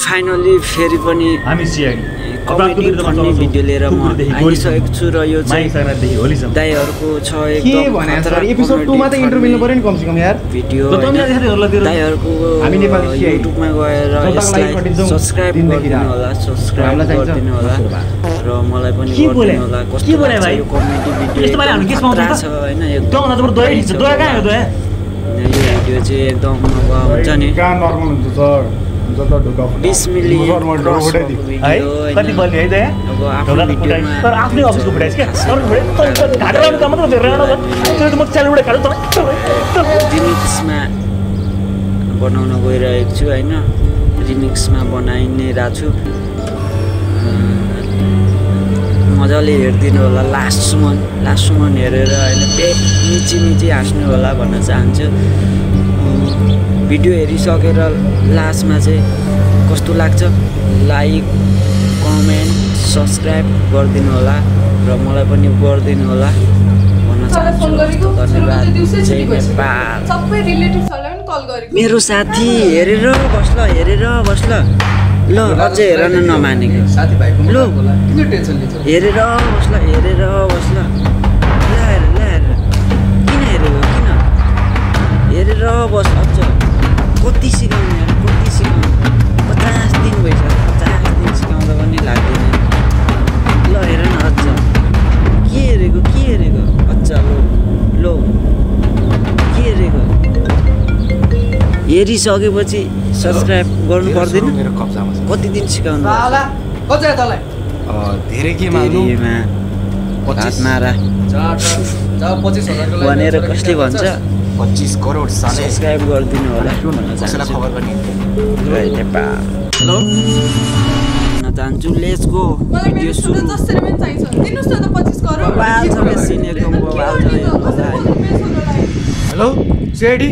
finally फेरि पनि हामी सिआइडी कमेडी भन्ने भिडियो लिएर म आइसकेको छु र यो चाहिँ दाइहरुको छ एकदम एपिसोड 2 मा त इन्ट्रो मिल्नु पर्यो नि कम से कम यार भिडियो दाइहरुको हामी नेपाली युट्युबमा गएर यसलाई सब्स्क्राइब गरिदिनु होला र मलाई पनि गरिदिनु होला कस्तो लाग्छ यो कमेडी भिडियो यस्तो पाले हामी के पाउँछ छ हैन एकदम दङ न त दया हिन्छ दया कहाँ हो दया यो भिडियो चाहिँ एकदम हुन्छ नि कहाँ नर्मल हुन्छ सर 20 मिलियन है कति बल्यो है दया ढोका फुटाइस तर आफ्नै अफिसको फुटाइस के तर घाटा लाउने काम मात्र रेड त्यो त म च्यालेबाट काट्छु रिमिक्समा बनाउन गइरहेको छु हैन रिमिक्समा बनाइने राछु मजाले हेर्दिनु होला लास्टसम्म हेरेर हैन मिची हाँस्नु होला भन्न चाहन्छु भिडियो हेरिसकेर लास्टमा चाहिँ कस्तो लाग्छ लाइक कमेन्ट सब्स्क्राइब गरिदिनु होला र मलाई पनि गरिदिनु होला भन्न चाहन्छु धन्यवाद जय नेपाल सबै रिलेटिभ्सहरुलाई पनि कल गरेको मेरो साथी हेरेर बस्ल ल अझै हेर नमानेको साथीभाइको ल किन टेन्सन लिन्छ हेरेर बस्ल किन हेरेर बस अझ कति सिकाउने 50 दिन भइसक्यो 50 दिन सिकाउँदा पनि लाग्दैन ल हेर न अझ के हेरेको अझ लो के हेरेको हेरिसकेपछि सब्स्क्राइब गर्नु पर्दैन मेरो कब्जामा छ कति दिन सिकाउनु होला कति तलाई धेरै के माग्नु 25 मारा जा 25 हजारको लागि भनेर कसले भन्छ 25 करोड साले सब्स्क्राइब गरिदिनु होला कसैलाई खबर गर्ने जय नेपाल हेलो न चाहन्छु लेट्स गो मलाई मेरो सुरु जसरी पनि चाहिन्छ दिनुस् न त 25 करोड मोबाइल छ के सिनेको मोबाइल छ हेलो सीआईडी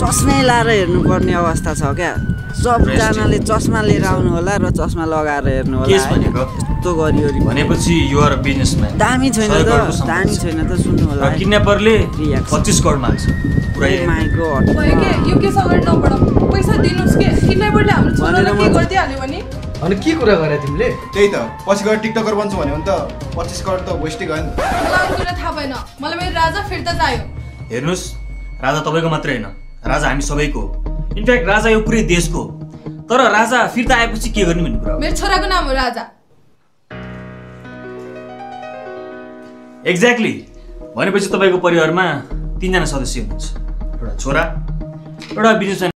चस्मै लाएर हेर्नुपर्ने अवस्था छ क्या सबजनाले चस्मा लिएर आउनु होला र चस्मा लगाएर हेर्नु होला यस्तो गरियो भनेपछि यु आर अ बिजनेसम्यान दामी छैन त सुन्नु होला किडन्यापरले 25 करोड माग्छ पुरै माइ गॉड भयो के यो के सँगै नपड पैसा दिनुस् के किडन्यापरले हाम्रो छोरालाई के गर्दै हाल्यो भने अनि के कुरा गरे तिमीले त्यही त पछि गएर टिकटकर बन्छु भन्यो भने त 25 करोड त वेस्टै गयो नि मलाई अरु कुरा थाहा भएन मलाई मेरो राजा फिर्ता चाहियो हेर्नुस् राजा तपाईको मात्रै हैन राजा हामी सबैको इनफ्याक्ट राजा यो पुरै देशको तर राजा फिर्ता आएपछि के गर्ने भन्ने कुरा हो मेरो छोराको नाम हो राजा एक्ज्याक्टली भनेपछि तपाईको परिवारमा 3 जना सदस्य हुनुहुन्छ एउटा छोरा एउटा बिजनेसम्यान